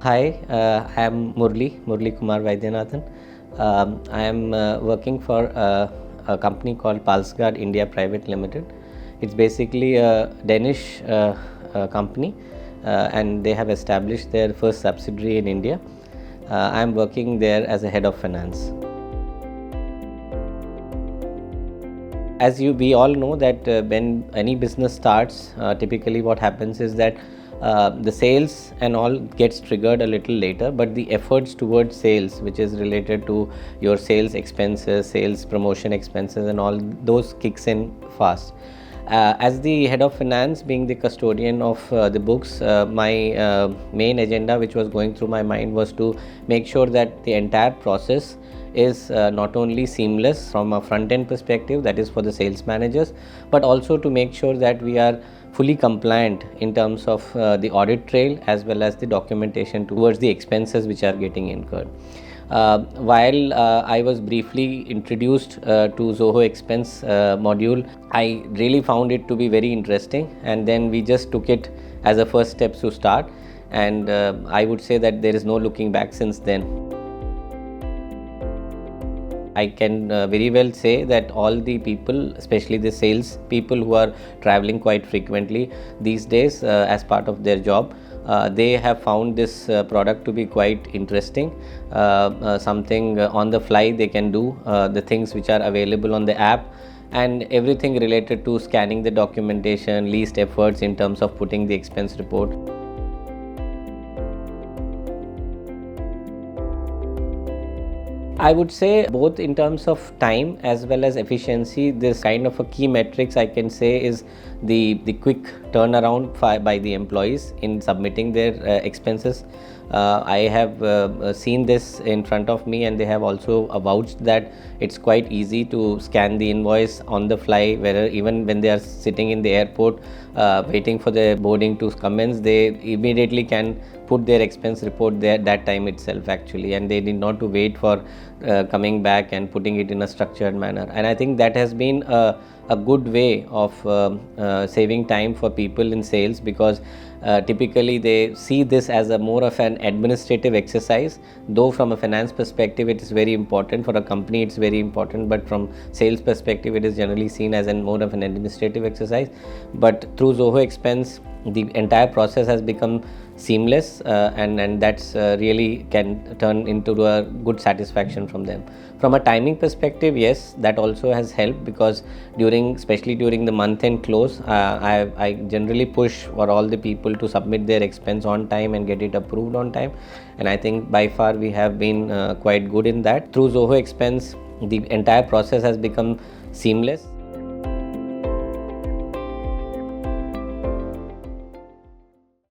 Hi, I am Murli Kumar Vaidyanathan. I am working for a company called Palsgaard India Private Limited. It's basically a Danish company and they have established their first subsidiary in India. I am working there as a head of finance. As we all know that when any business starts, typically what happens is that the sales and all gets triggered a little later, but the efforts towards sales, which is related to your sales expenses, sales promotion expenses and all those kicks in fast. As the head of finance, being the custodian of the books, my main agenda which was going through my mind was to make sure that the entire process is not only seamless from a front end perspective, that is for the sales managers, but also to make sure that we are fully compliant in terms of the audit trail as well as the documentation towards the expenses which are getting incurred. While I was briefly introduced to Zoho Expense module, I really found it to be very interesting, and then we just took it as a first step to start, and I would say that there is no looking back since then. I can very well say that all the people, especially the sales people who are traveling quite frequently these days as part of their job, they have found this product to be quite interesting, something on the fly they can do, the things which are available on the app, and everything related to scanning the documentation, least efforts in terms of putting the expense report. I would say both in terms of time as well as efficiency. This kind of a key metrics I can say is the quick turnaround by the employees in submitting their expenses. I have seen this in front of me, and they have also vouched that it's quite easy to scan the invoice on the fly, where even when they are sitting in the airport waiting for the boarding to commence, they immediately can put their expense report there that time itself actually, and they need not to wait for coming back and putting it in a structured manner. And I think that has been a good way of saving time for people in sales, because typically they see this as a more of an administrative exercise, though from a finance perspective it is very important, for a company it's very important, but from sales perspective it is generally seen as more of an administrative exercise. But through Zoho Expense, the entire process has become seamless, and that's really can turn into a good satisfaction from them. From a timing perspective, yes, that also has helped, because especially during the month end close, I generally push for all the people to submit their expense on time and get it approved on time, and I think by far we have been quite good in that. Through Zoho Expense, the entire process has become seamless.